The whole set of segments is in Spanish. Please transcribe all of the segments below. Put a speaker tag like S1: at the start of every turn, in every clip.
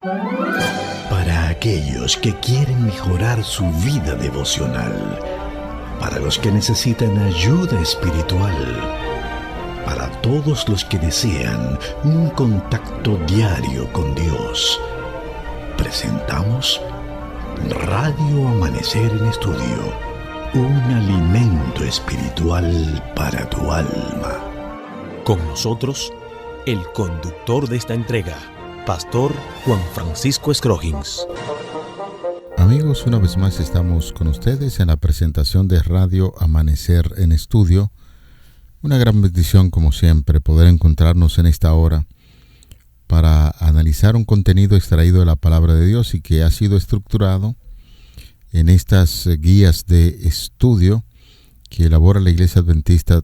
S1: Para aquellos que quieren mejorar su vida devocional, para los que necesitan ayuda espiritual, para todos los que desean un contacto diario con Dios, presentamos Radio Amanecer en Estudio, un alimento espiritual para tu alma.
S2: Con nosotros, el conductor de esta entrega, Pastor Juan Francisco Scroggins.
S3: Amigos, una vez más estamos con ustedes en la presentación de Radio Amanecer en Estudio. Una gran bendición, como siempre, poder encontrarnos en esta hora para analizar un contenido extraído de la Palabra de Dios y que ha sido estructurado en estas guías de estudio que elabora la Iglesia Adventista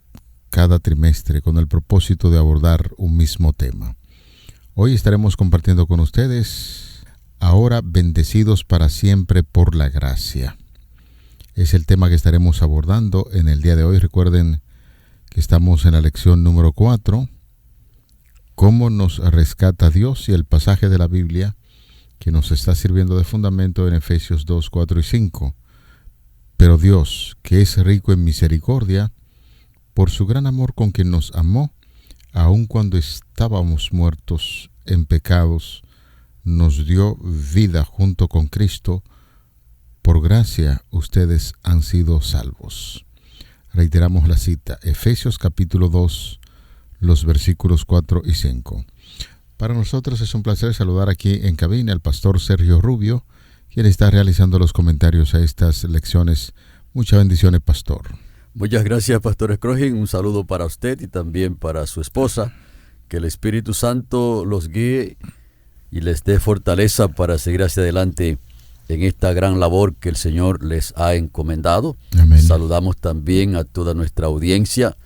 S3: cada trimestre con el propósito de abordar un mismo tema. Hoy estaremos compartiendo con ustedes, ahora bendecidos para siempre por la gracia. Es el tema que estaremos abordando en el día de hoy. Recuerden que estamos en la lección número 4, cómo nos rescata Dios, y el pasaje de la Biblia que nos está sirviendo de fundamento en Efesios 2, 4 y 5. Pero Dios, que es rico en misericordia, por su gran amor con que nos amó, aun cuando estábamos muertos en pecados, nos dio vida junto con Cristo. Por gracia ustedes han sido salvos. Reiteramos la cita, Efesios capítulo 2, los versículos 4 y 5. Para nosotros es un placer saludar aquí en cabina al pastor Sergio Rubio, quien está realizando los comentarios a estas lecciones. Muchas bendiciones, pastor.
S4: Muchas gracias, Pastor Scroggins. Un saludo para usted y también para su esposa. Que el Espíritu Santo los guíe y les dé fortaleza para seguir hacia adelante en esta gran labor que el Señor les ha encomendado.
S3: Amén.
S4: Saludamos también a toda nuestra audiencia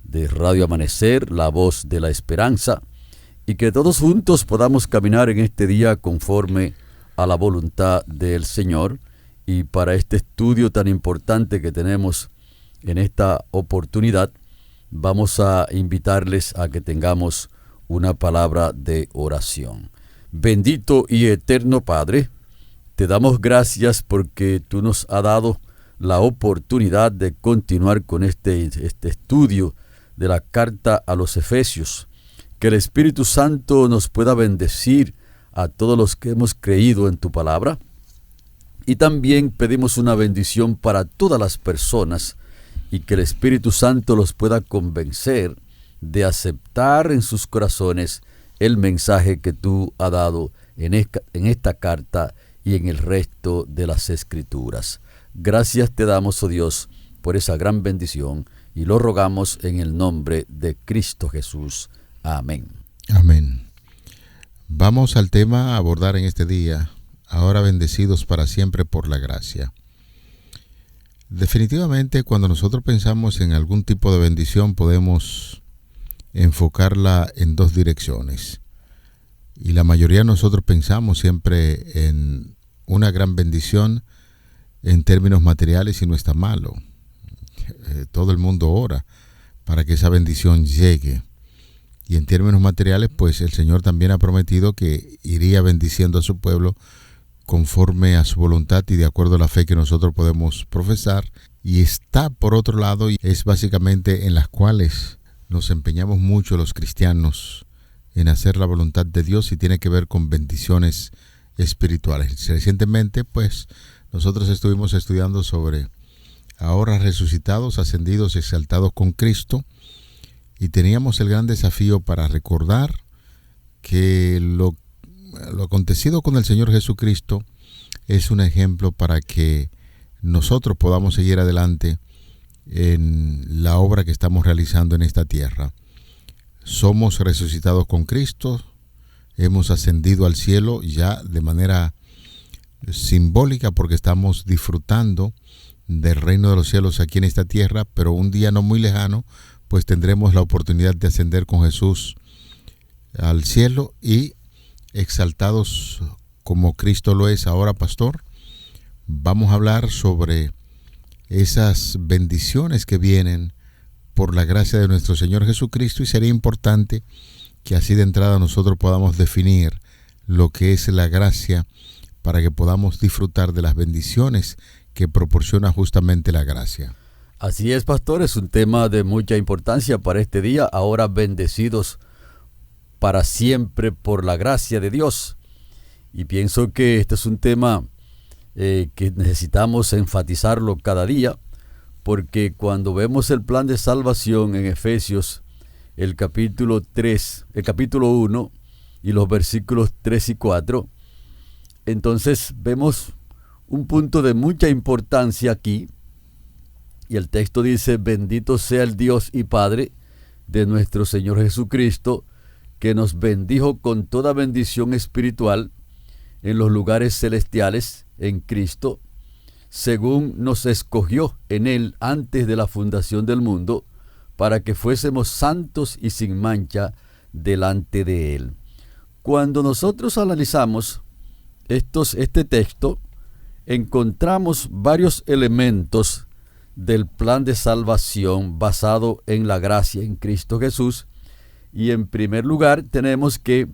S4: de Radio Amanecer, la voz de la esperanza, y que todos juntos podamos caminar en este día conforme a la voluntad del Señor. Y para este estudio tan importante que tenemos en esta oportunidad, vamos a invitarles a que tengamos una palabra de oración. Bendito y eterno Padre, te damos gracias porque tú nos has dado la oportunidad de continuar con este estudio de la carta a los Efesios. Que el Espíritu Santo nos pueda bendecir a todos los que hemos creído en tu palabra. Y también pedimos una bendición para todas las personas, y que el Espíritu Santo los pueda convencer de aceptar en sus corazones el mensaje que tú has dado en esta carta y en el resto de las Escrituras. Gracias te damos, oh Dios, por esa gran bendición, y lo rogamos en el nombre de Cristo Jesús. Amén.
S3: Amén. Vamos al tema a abordar en este día, ahora bendecidos para siempre por la gracia. Definitivamente, cuando nosotros pensamos en algún tipo de bendición, podemos enfocarla en dos direcciones. Y la mayoría de nosotros pensamos siempre en una gran bendición en términos materiales, y no está malo. Todo el mundo ora para que esa bendición llegue. Y en términos materiales, pues el Señor también ha prometido que iría bendiciendo a su pueblo conforme a su voluntad y de acuerdo a la fe que nosotros podemos profesar. Y está por otro lado, y es básicamente en las cuales nos empeñamos mucho los cristianos en hacer la voluntad de Dios, y tiene que ver con bendiciones espirituales. Recientemente, pues, nosotros estuvimos estudiando sobre ahora resucitados, ascendidos y exaltados con Cristo, y teníamos el gran desafío para recordar que lo acontecido con el Señor Jesucristo es un ejemplo para que nosotros podamos seguir adelante en la obra que estamos realizando en esta tierra. Somos resucitados con Cristo, hemos ascendido al cielo ya de manera simbólica porque estamos disfrutando del reino de los cielos aquí en esta tierra, pero un día no muy lejano, pues tendremos la oportunidad de ascender con Jesús al cielo y exaltados como Cristo lo es ahora, pastor. Vamos a hablar sobre esas bendiciones que vienen por la gracia de nuestro Señor Jesucristo, y sería importante que así de entrada nosotros podamos definir lo que es la gracia para que podamos disfrutar de las bendiciones que proporciona justamente la gracia.
S4: Así es, pastor, es un tema de mucha importancia para este día, ahora bendecidos para siempre por la gracia de Dios. Y pienso que este es un tema que necesitamos enfatizarlo cada día, porque cuando vemos el plan de salvación en Efesios, el capítulo 1 y los versículos 3 y 4, entonces vemos un punto de mucha importancia aquí. Y el texto dice: bendito sea el Dios y Padre de nuestro Señor Jesucristo, que nos bendijo con toda bendición espiritual en los lugares celestiales en Cristo, según nos escogió en Él antes de la fundación del mundo, para que fuésemos santos y sin mancha delante de Él. Cuando nosotros analizamos este texto, encontramos varios elementos del plan de salvación basado en la gracia en Cristo Jesús. Y en primer lugar tenemos que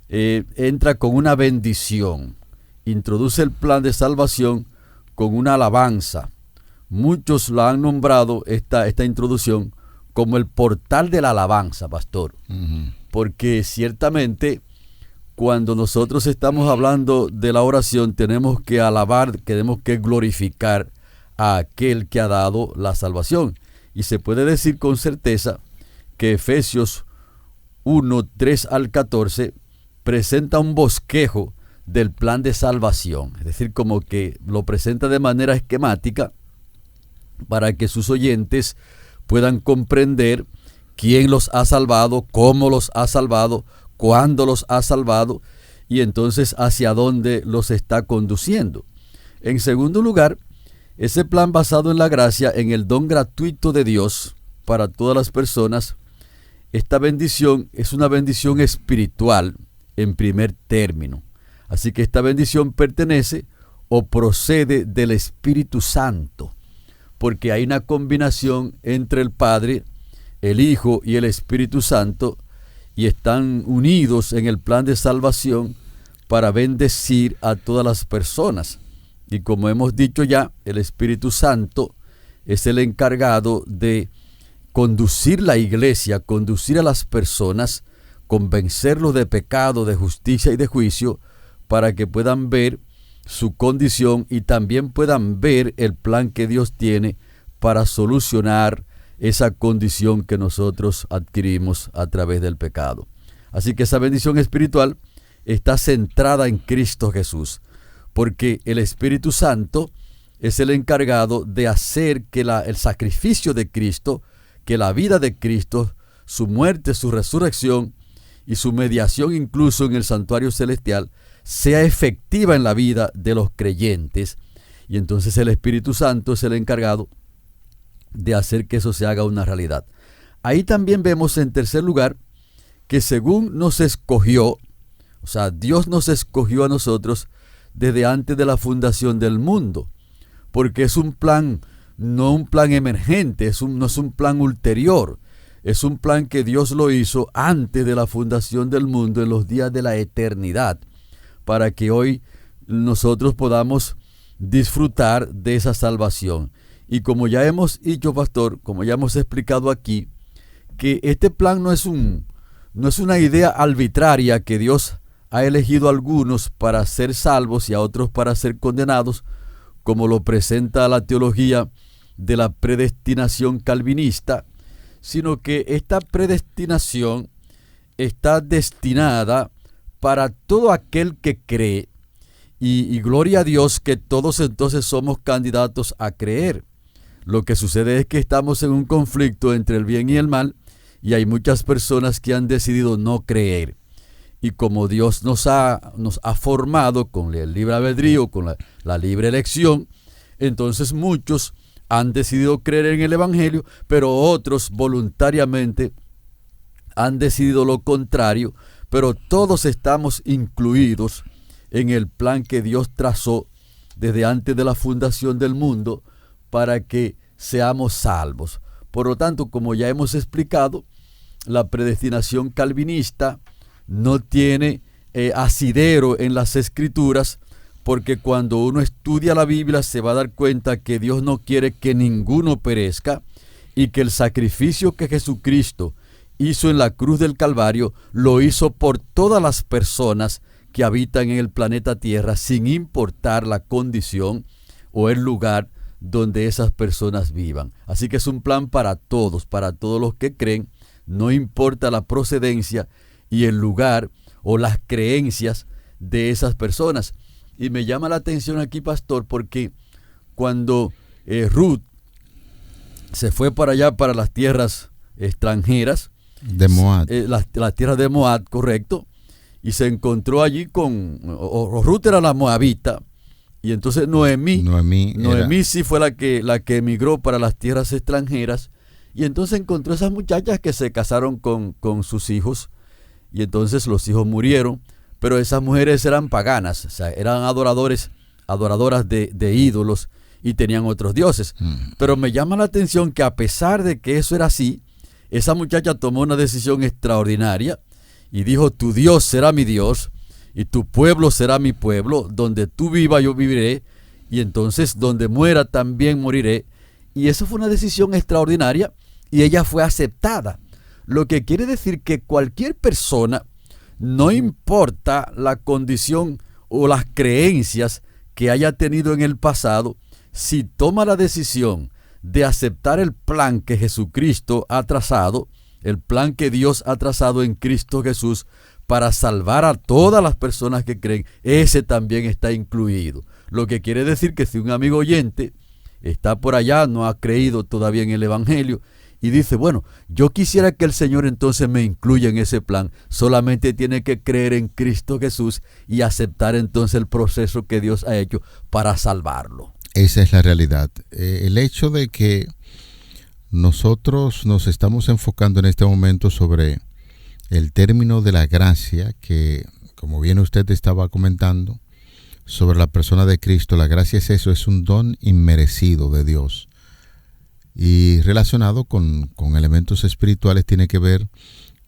S4: entra con una bendición, introduce el plan de salvación con una alabanza. Muchos la han nombrado esta introducción como el portal de la alabanza, pastor. Porque ciertamente cuando nosotros estamos hablando de la oración tenemos que alabar, tenemos que glorificar a aquel que ha dado la salvación. Y se puede decir con certeza que Efesios 1, 3 al 14 presenta un bosquejo del plan de salvación. Es decir, como que lo presenta de manera esquemática para que sus oyentes puedan comprender quién los ha salvado, cómo los ha salvado, cuándo los ha salvado y entonces hacia dónde los está conduciendo. En segundo lugar, ese plan basado en la gracia, en el don gratuito de Dios para todas las personas, esta bendición es una bendición espiritual en primer término. Así que esta bendición pertenece o procede del Espíritu Santo, porque hay una combinación entre el Padre, el Hijo y el Espíritu Santo, y están unidos en el plan de salvación para bendecir a todas las personas. Y como hemos dicho ya, el Espíritu Santo es el encargado de conducir la iglesia, conducir a las personas, convencerlos de pecado, de justicia y de juicio, para que puedan ver su condición y también puedan ver el plan que Dios tiene para solucionar esa condición que nosotros adquirimos a través del pecado. Así que esa bendición espiritual está centrada en Cristo Jesús, porque el Espíritu Santo es el encargado de hacer que el sacrificio de Cristo, que la vida de Cristo, su muerte, su resurrección y su mediación incluso en el santuario celestial, sea efectiva en la vida de los creyentes. Y entonces el Espíritu Santo es el encargado de hacer que eso se haga una realidad. Ahí también vemos en tercer lugar que según nos escogió, o sea, Dios nos escogió a nosotros desde antes de la fundación del mundo, porque es un plan, no un plan emergente, no es un plan ulterior, es un plan que Dios lo hizo antes de la fundación del mundo, en los días de la eternidad, para que hoy nosotros podamos disfrutar de esa salvación. Y como ya hemos dicho, pastor, como ya hemos explicado aquí, que este plan no es una idea arbitraria que Dios ha elegido a algunos para ser salvos y a otros para ser condenados, como lo presenta la teología de la predestinación calvinista, sino que esta predestinación está destinada para todo aquel que cree, y gloria a Dios que todos entonces somos candidatos a creer. Lo que sucede es que estamos en un conflicto entre el bien y el mal, y hay muchas personas que han decidido no creer. Y como Dios nos ha formado con el libre albedrío, con la libre elección, entonces muchos han decidido creer en el Evangelio, pero otros voluntariamente han decidido lo contrario, pero todos estamos incluidos en el plan que Dios trazó desde antes de la fundación del mundo para que seamos salvos. Por lo tanto, como ya hemos explicado, la predestinación calvinista no tiene asidero en las Escrituras, porque cuando uno estudia la Biblia se va a dar cuenta que Dios no quiere que ninguno perezca y que el sacrificio que Jesucristo hizo en la cruz del Calvario lo hizo por todas las personas que habitan en el planeta Tierra, sin importar la condición o el lugar donde esas personas vivan. Así que es un plan para todos los que creen, no importa la procedencia y el lugar o las creencias de esas personas. Y me llama la atención aquí, pastor, porque cuando Ruth se fue para allá, para las tierras extranjeras,
S3: de Moab,
S4: las tierras de Moab, correcto, y se encontró allí con, Ruth era la moabita, y entonces Noemí sí fue la que emigró para las tierras extranjeras, y entonces encontró esas muchachas que se casaron con sus hijos, y entonces los hijos murieron, pero esas mujeres eran paganas, o sea, eran adoradoras de ídolos y tenían otros dioses. Pero me llama la atención que a pesar de que eso era así, esa muchacha tomó una decisión extraordinaria y dijo: tu Dios será mi Dios y tu pueblo será mi pueblo, donde tú vivas yo viviré, y entonces donde muera también moriré. Y eso fue una decisión extraordinaria y ella fue aceptada. Lo que quiere decir que cualquier persona, no importa la condición o las creencias que haya tenido en el pasado, si toma la decisión de aceptar el plan que Jesucristo ha trazado, el plan que Dios ha trazado en Cristo Jesús para salvar a todas las personas que creen, ese también está incluido. Lo que quiere decir que si un amigo oyente está por allá, no ha creído todavía en el Evangelio, y dice: bueno, yo quisiera que el Señor entonces me incluya en ese plan, solamente tiene que creer en Cristo Jesús y aceptar entonces el proceso que Dios ha hecho para salvarlo.
S3: Esa es la realidad. El hecho de que nosotros nos estamos enfocando en este momento sobre el término de la gracia, que como bien usted estaba comentando, sobre la persona de Cristo, la gracia es eso, es un don inmerecido de Dios. Y relacionado con elementos espirituales tiene que ver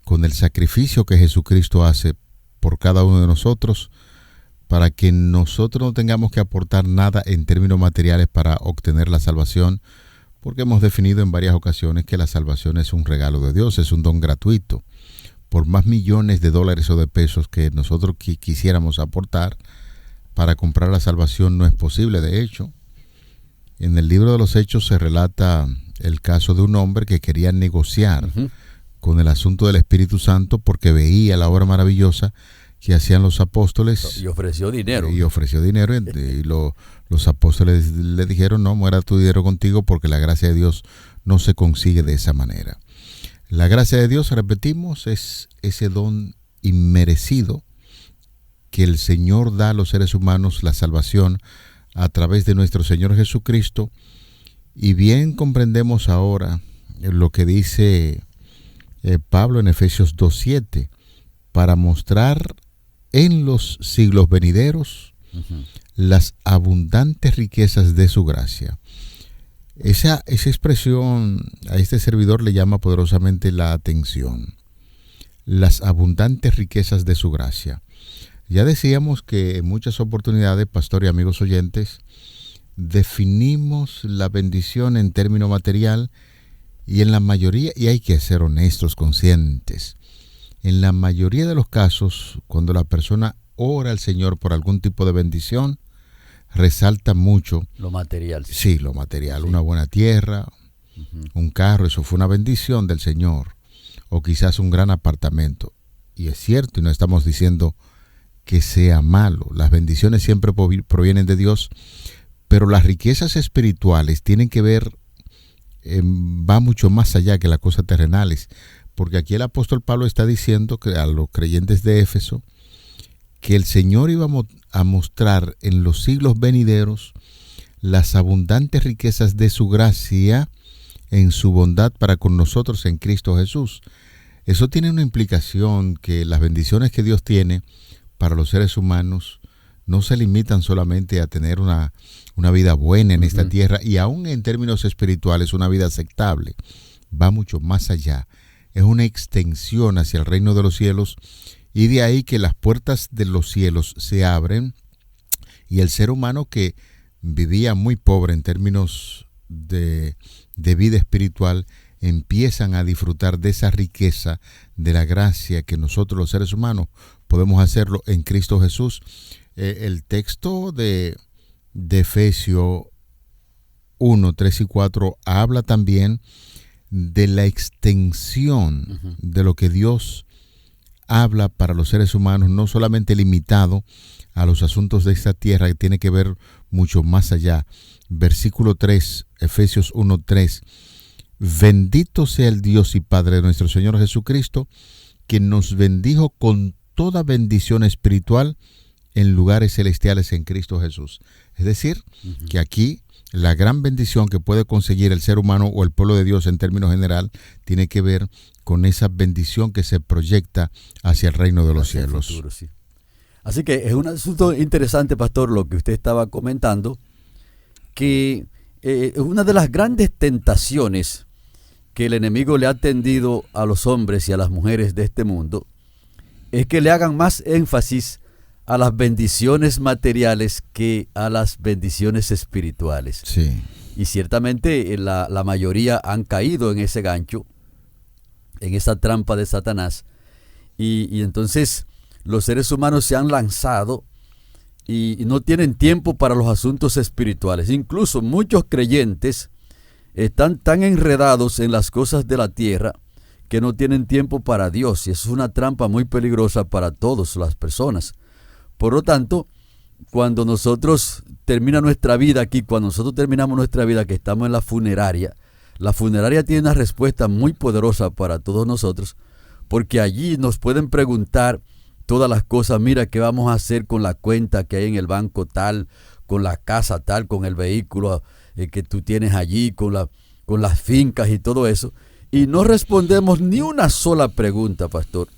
S3: con el sacrificio que Jesucristo hace por cada uno de nosotros, para que nosotros no tengamos que aportar nada en términos materiales para obtener la salvación, porque hemos definido en varias ocasiones que la salvación es un regalo de Dios, es un don gratuito. Por más millones de dólares o de pesos que nosotros quisiéramos aportar para comprar la salvación, no es posible. De hecho, en el libro de los Hechos se relata el caso de un hombre que quería negociar con el asunto del Espíritu Santo porque veía la obra maravillosa que hacían los apóstoles.
S4: Y ofreció dinero.
S3: Y los apóstoles le dijeron: no, muera tu dinero contigo, porque la gracia de Dios no se consigue de esa manera. La gracia de Dios, repetimos, es ese don inmerecido que el Señor da a los seres humanos, la salvación a través de nuestro Señor Jesucristo. Y bien comprendemos ahora lo que dice Pablo en Efesios 2:7, para mostrar en los siglos venideros las abundantes riquezas de su gracia. Esa expresión a este servidor le llama poderosamente la atención. Las abundantes riquezas de su gracia. Ya decíamos que en muchas oportunidades, pastor y amigos oyentes, definimos la bendición en término material, y en la mayoría, y hay que ser honestos, conscientes, en la mayoría de los casos, cuando la persona ora al Señor por algún tipo de bendición, resalta mucho
S4: lo material.
S3: Sí, lo material, sí. Una buena tierra, un carro, eso fue una bendición del Señor, o quizás un gran apartamento. Y es cierto, y no estamos diciendo que sea malo, las bendiciones siempre provienen de Dios, pero las riquezas espirituales tienen que ver, va mucho más allá que las cosas terrenales, porque aquí el apóstol Pablo está diciendo que a los creyentes de Éfeso que el Señor iba a mostrar en los siglos venideros las abundantes riquezas de su gracia en su bondad para con nosotros en Cristo Jesús. Eso tiene una implicación, que las bendiciones que Dios tiene para los seres humanos no se limitan solamente a tener una vida buena en esta tierra, y aún en términos espirituales una vida aceptable. Va mucho más allá. Es una extensión hacia el reino de los cielos, Y de ahí que las puertas de los cielos se abren y el ser humano que vivía muy pobre en términos de vida espiritual, empiezan a disfrutar de esa riqueza, de la gracia que nosotros los seres humanos podemos hacerlo en Cristo Jesús. El texto de Efesios 1, 3 y 4 habla también de la extensión de lo que Dios habla para los seres humanos, no solamente limitado a los asuntos de esta tierra, que tiene que ver mucho más allá. Versículo 3, Efesios 1, 3. Bendito sea el Dios y Padre de nuestro Señor Jesucristo, que nos bendijo con toda bendición espiritual en lugares celestiales en Cristo Jesús. Es decir, que aquí la gran bendición que puede conseguir el ser humano o el pueblo de Dios en términos general tiene que ver con esa bendición que se proyecta hacia el reino de los cielos.
S4: Futuro, sí. Así que es un asunto interesante, pastor, lo que usted estaba comentando, que una de las grandes tentaciones que el enemigo le ha tendido a los hombres y a las mujeres de este mundo es que le hagan más énfasis a las bendiciones materiales que a las bendiciones espirituales.
S3: Sí.
S4: Y ciertamente la mayoría han caído en ese gancho, en esa trampa de Satanás, y entonces los seres humanos se han lanzado y no tienen tiempo para los asuntos espirituales. Incluso muchos creyentes están tan enredados en las cosas de la tierra que no tienen tiempo para Dios, y eso es una trampa muy peligrosa para todas las personas. Por lo tanto, cuando nosotros terminamos nuestra vida aquí, cuando nosotros terminamos nuestra vida, que estamos en la funeraria tiene una respuesta muy poderosa para todos nosotros, porque allí nos pueden preguntar todas las cosas. Mira, ¿qué vamos a hacer con la cuenta que hay en el banco tal, con la casa tal, con el vehículo que tú tienes allí, con las fincas y todo eso? Y no respondemos ni una sola pregunta, pastor.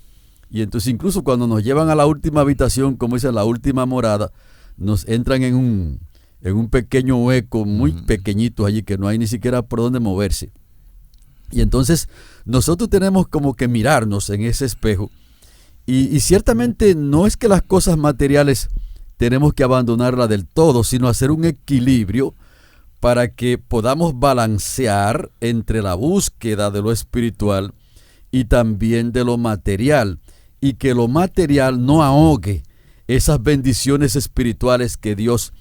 S4: Y entonces incluso cuando nos llevan a la última habitación, como dice, la última morada, nos entran en un pequeño hueco muy pequeñito allí que no hay ni siquiera por dónde moverse. Y entonces nosotros tenemos como que mirarnos en ese espejo. Y ciertamente no es que las cosas materiales tenemos que abandonarlas del todo, sino hacer un equilibrio para que podamos balancear entre la búsqueda de lo espiritual y también de lo material, y que lo material no ahogue esas bendiciones espirituales que Dios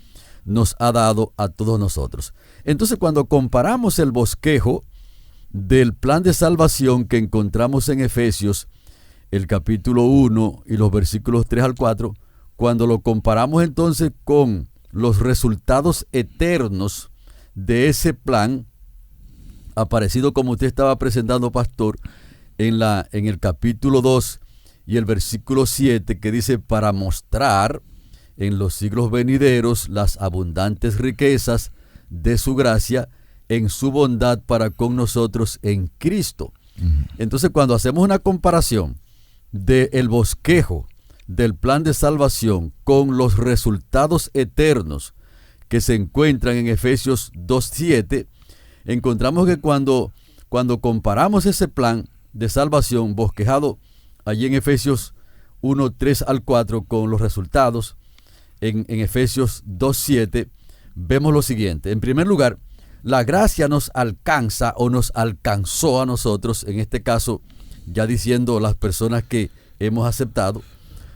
S4: nos ha dado a todos nosotros. Entonces, cuando comparamos el bosquejo del plan de salvación que encontramos en Efesios, el capítulo 1 y los versículos 3 al 4, cuando lo comparamos entonces con los resultados eternos de ese plan, aparecido como usted estaba presentando, pastor, en el capítulo 2 y el versículo 7, que dice: para mostrar en los siglos venideros las abundantes riquezas de su gracia en su bondad para con nosotros en Cristo. Entonces, cuando hacemos una comparación del bosquejo del plan de salvación con los resultados eternos que se encuentran en Efesios 2:7, encontramos que cuando comparamos ese plan de salvación bosquejado allí en Efesios 1:3 al 4 con los resultados en Efesios 2:7, vemos lo siguiente. En primer lugar, la gracia nos alcanza o nos alcanzó a nosotros, en este caso ya diciendo las personas que hemos aceptado,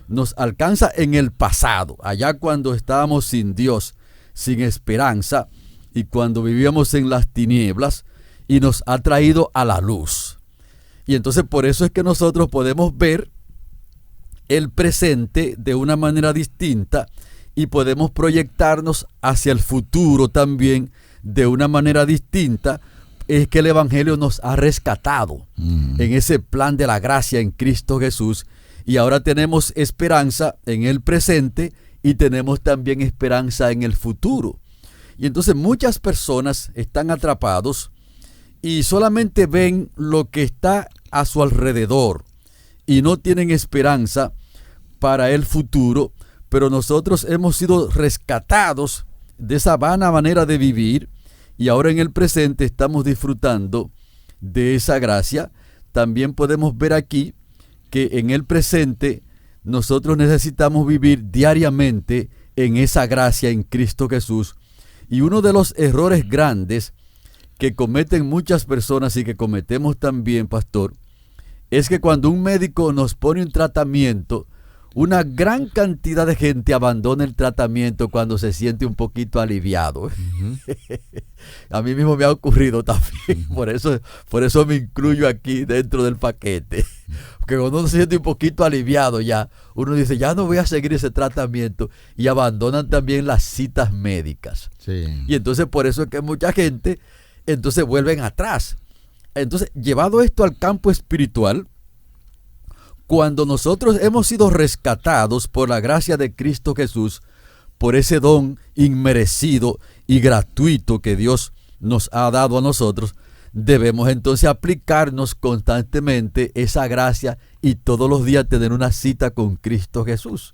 S4: nos alcanza en el pasado, allá cuando estábamos sin Dios, sin esperanza, y cuando vivíamos en las tinieblas, y nos ha traído a la luz. Y entonces por eso es que nosotros podemos ver el presente de una manera distinta y podemos proyectarnos hacia el futuro también de una manera distinta. Es que el Evangelio nos ha rescatado en ese plan de la gracia en Cristo Jesús, y ahora tenemos esperanza en el presente y tenemos también esperanza en el futuro. Y entonces muchas personas están atrapados y solamente ven lo que está a su alrededor y no tienen esperanza para el futuro, pero nosotros hemos sido rescatados de esa vana manera de vivir y ahora en el presente estamos disfrutando de esa gracia. También podemos ver aquí que en el presente nosotros necesitamos vivir diariamente en esa gracia en Cristo Jesús. Y uno de los errores grandes que cometen muchas personas y que cometemos también, pastor, es que cuando un médico nos pone un tratamiento, una gran cantidad de gente abandona el tratamiento cuando se siente un poquito aliviado. Uh-huh. A mí mismo me ha ocurrido también, por eso me incluyo aquí dentro del paquete. Porque cuando uno se siente un poquito aliviado ya, uno dice, ya no voy a seguir ese tratamiento, y abandonan también las citas médicas.
S3: Sí.
S4: Y entonces por eso es que mucha gente entonces vuelven atrás. Entonces, llevado esto al campo espiritual, cuando nosotros hemos sido rescatados por la gracia de Cristo Jesús, por ese don inmerecido y gratuito que Dios nos ha dado a nosotros, debemos entonces aplicarnos constantemente esa gracia y todos los días tener una cita con Cristo Jesús,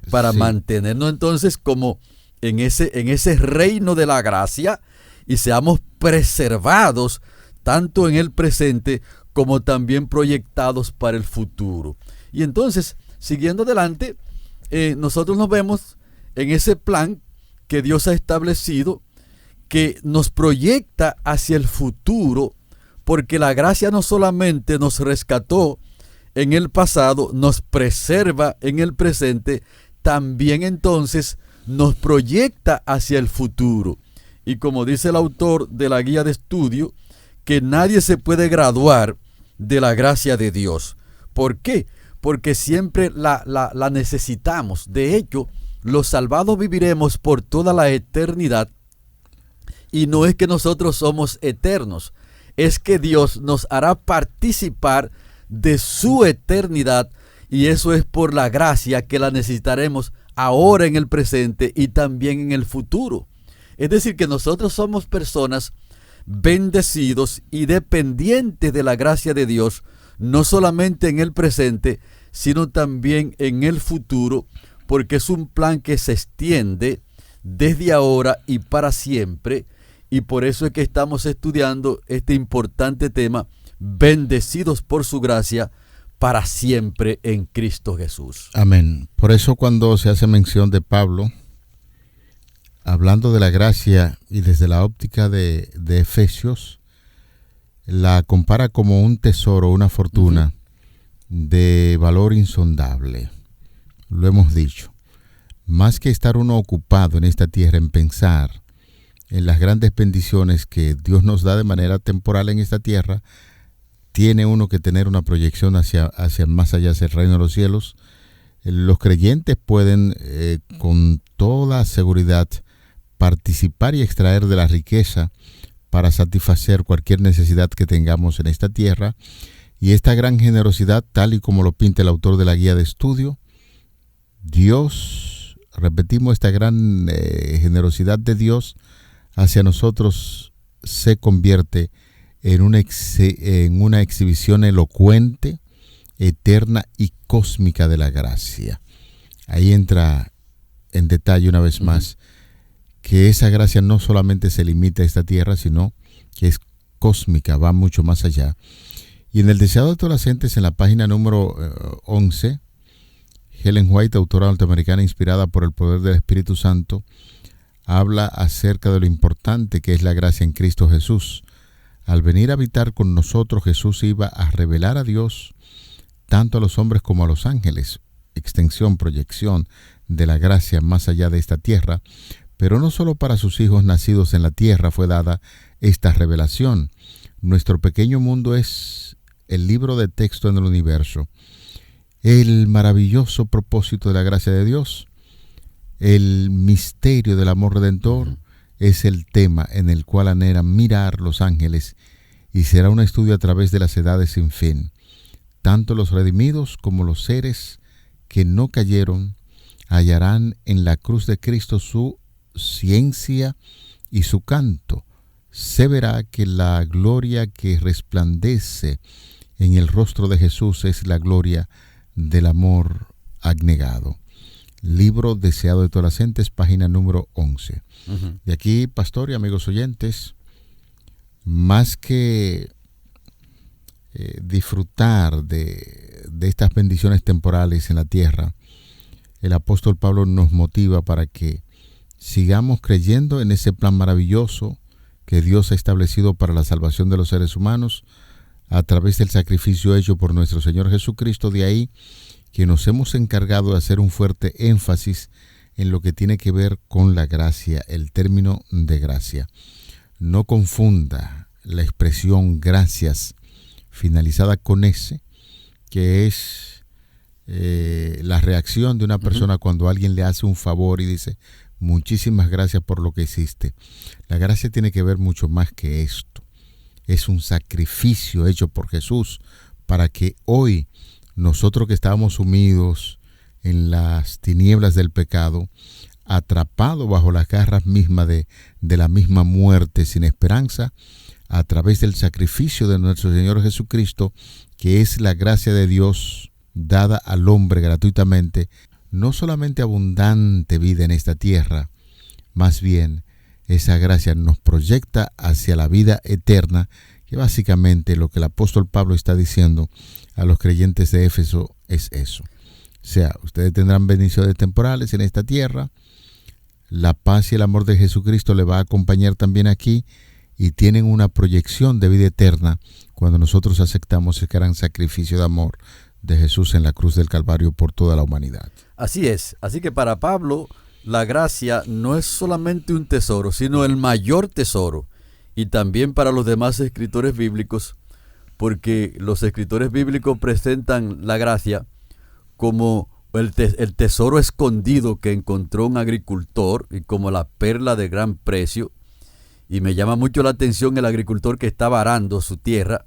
S4: para mantenernos entonces como en ese reino de la gracia, y seamos preservados tanto en el presente como también proyectados para el futuro. Y entonces, siguiendo adelante, nosotros nos vemos en ese plan que Dios ha establecido, que nos proyecta hacia el futuro, porque la gracia no solamente nos rescató en el pasado, nos preserva en el presente, también entonces nos proyecta hacia el futuro. Y como dice el autor de la guía de estudio, que nadie se puede graduar de la gracia de Dios. ¿Por qué? Porque siempre la necesitamos. De hecho, los salvados viviremos por toda la eternidad. Y no es que nosotros somos eternos, es que Dios nos hará participar de su eternidad, y eso es por la gracia que la necesitaremos ahora en el presente y también en el futuro. Es decir, que nosotros somos personas bendecidos y dependientes de la gracia de Dios, no solamente en el presente, sino también en el futuro, porque es un plan que se extiende desde ahora y para siempre, y por eso es que estamos estudiando este importante tema, bendecidos por su gracia para siempre en Cristo Jesús.
S3: Amén. Por eso cuando se hace mención de Pablo, hablando de la gracia y desde la óptica de Efesios, la compara como un tesoro, una fortuna de valor insondable. Lo hemos dicho. Más que estar uno ocupado en esta tierra en pensar en las grandes bendiciones que Dios nos da de manera temporal en esta tierra, tiene uno que tener una proyección hacia más allá, hacia el reino de los cielos. Los creyentes pueden con toda seguridad participar y extraer de la riqueza para satisfacer cualquier necesidad que tengamos en esta tierra. Y esta gran generosidad, tal y como lo pinta el autor de la guía de estudio, Dios, repetimos, esta gran generosidad de Dios hacia nosotros se convierte en una exhibición elocuente, eterna y cósmica de la gracia. Ahí entra en detalle una vez más que esa gracia no solamente se limita a esta tierra, sino que es cósmica, va mucho más allá. Y en el Deseado de todas las gentes, en la página número 11, Ellen White, autora norteamericana inspirada por el poder del Espíritu Santo, habla acerca de lo importante que es la gracia en Cristo Jesús. Al venir a habitar con nosotros, Jesús iba a revelar a Dios tanto a los hombres como a los ángeles, extensión, proyección de la gracia más allá de esta tierra. Pero no solo para sus hijos nacidos en la tierra fue dada esta revelación. Nuestro pequeño mundo es el libro de texto en el universo, el maravilloso propósito de la gracia de Dios, el misterio del amor redentor, es el tema en el cual anhelan mirar los ángeles, y será un estudio a través de las edades sin fin. Tanto los redimidos como los seres que no cayeron hallarán en la cruz de Cristo su ciencia y su canto. Se verá que la gloria que resplandece en el rostro de Jesús es la gloria del amor abnegado. Libro Deseado de todas las gentes, página número 11. Y aquí, pastor y amigos oyentes, más que disfrutar de estas bendiciones temporales en la tierra, el apóstol Pablo nos motiva para que sigamos creyendo en ese plan maravilloso que Dios ha establecido para la salvación de los seres humanos a través del sacrificio hecho por nuestro Señor Jesucristo. De ahí que nos hemos encargado de hacer un fuerte énfasis en lo que tiene que ver con la gracia, el término de gracia. No confunda la expresión gracias finalizada con S, que es la reacción de una persona cuando alguien le hace un favor y dice muchísimas gracias por lo que hiciste. La gracia tiene que ver mucho más que esto. Es un sacrificio hecho por Jesús para que hoy nosotros que estábamos sumidos en las tinieblas del pecado, atrapados bajo las garras mismas de la misma muerte sin esperanza, a través del sacrificio de nuestro Señor Jesucristo, que es la gracia de Dios dada al hombre gratuitamente, no solamente abundante vida en esta tierra, más bien esa gracia nos proyecta hacia la vida eterna, que básicamente lo que el apóstol Pablo está diciendo a los creyentes de Éfeso es eso. O sea, ustedes tendrán bendiciones temporales en esta tierra, la paz y el amor de Jesucristo le va a acompañar también aquí, y tienen una proyección de vida eterna cuando nosotros aceptamos el gran sacrificio de amor de Jesús en la cruz del Calvario por toda la humanidad.
S4: Así es. Así que para Pablo, la gracia no es solamente un tesoro, sino el mayor tesoro. Y también para los demás escritores bíblicos, porque los escritores bíblicos presentan la gracia como el tesoro escondido que encontró un agricultor y como la perla de gran precio. Y me llama mucho la atención el agricultor que estaba arando su tierra.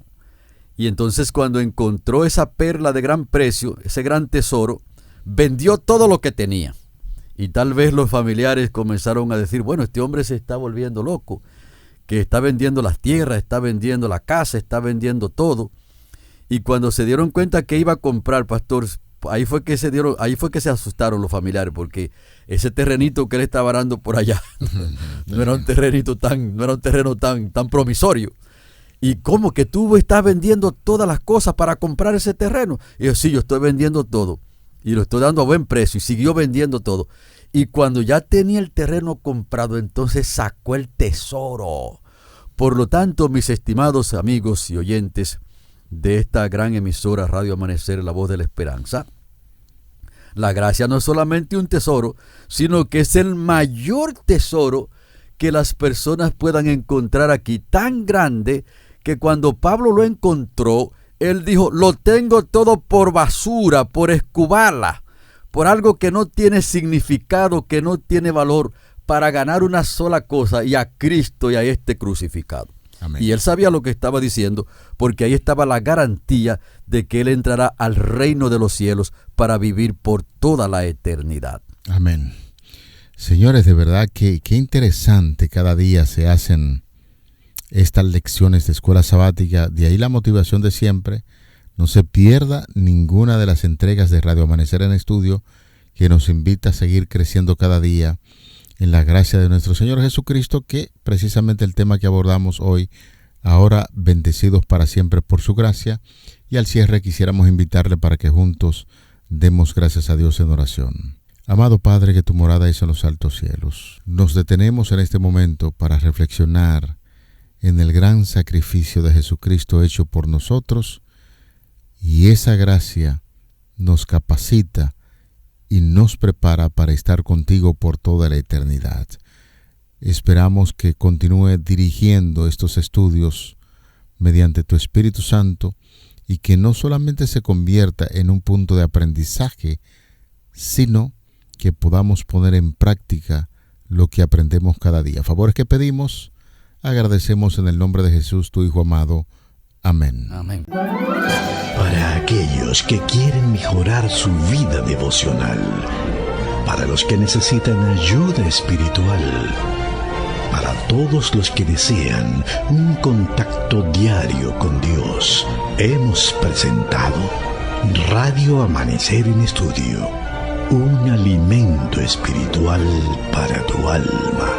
S4: Y entonces cuando encontró esa perla de gran precio, ese gran tesoro, vendió todo lo que tenía. Y tal vez los familiares comenzaron a decir, bueno, este hombre se está volviendo loco, que está vendiendo las tierras, está vendiendo la casa, está vendiendo todo. Y cuando se dieron cuenta que iba a comprar, pastor, ahí fue que se asustaron los familiares, porque ese terrenito que él estaba arando por allá no era un terreno tan promisorio. ¿Y cómo que tú estás vendiendo todas las cosas para comprar ese terreno? Y yo, sí, yo estoy vendiendo todo y lo estoy dando a buen precio. Y siguió vendiendo todo. Y cuando ya tenía el terreno comprado, entonces sacó el tesoro. Por lo tanto, mis estimados amigos y oyentes de esta gran emisora Radio Amanecer, La Voz de la Esperanza, la gracia no es solamente un tesoro, sino que es el mayor tesoro que las personas puedan encontrar aquí, tan grande que cuando Pablo lo encontró, él dijo, lo tengo todo por basura, por escubala, por algo que no tiene significado, que no tiene valor, para ganar una sola cosa, y a Cristo y a este crucificado. Amén. Y él sabía lo que estaba diciendo, porque ahí estaba la garantía de que él entrará al reino de los cielos para vivir por toda la eternidad.
S3: Amén. Señores, de verdad que qué interesante cada día se hacen estas lecciones de escuela sabática. De ahí la motivación de siempre. No se pierda ninguna de las entregas de Radio Amanecer en Estudio, que nos invita a seguir creciendo cada día en la gracia de nuestro Señor Jesucristo, que precisamente el tema que abordamos hoy, ahora bendecidos para siempre por su gracia. Y al cierre quisiéramos invitarle para que juntos demos gracias a Dios en oración. Amado Padre, que tu morada es en los altos cielos, nos detenemos en este momento para reflexionar en el gran sacrificio de Jesucristo hecho por nosotros, y esa gracia nos capacita y nos prepara para estar contigo por toda la eternidad. Esperamos que continúe dirigiendo estos estudios mediante tu Espíritu Santo, y que no solamente se convierta en un punto de aprendizaje, sino que podamos poner en práctica lo que aprendemos cada día. Favores que pedimos, agradecemos en el nombre de Jesús, tu Hijo amado. Amén.
S4: Amén.
S1: Para aquellos que quieren mejorar su vida devocional, para los que necesitan ayuda espiritual, para todos los que desean un contacto diario con Dios, hemos presentado Radio Amanecer en Estudio, un alimento espiritual para tu alma.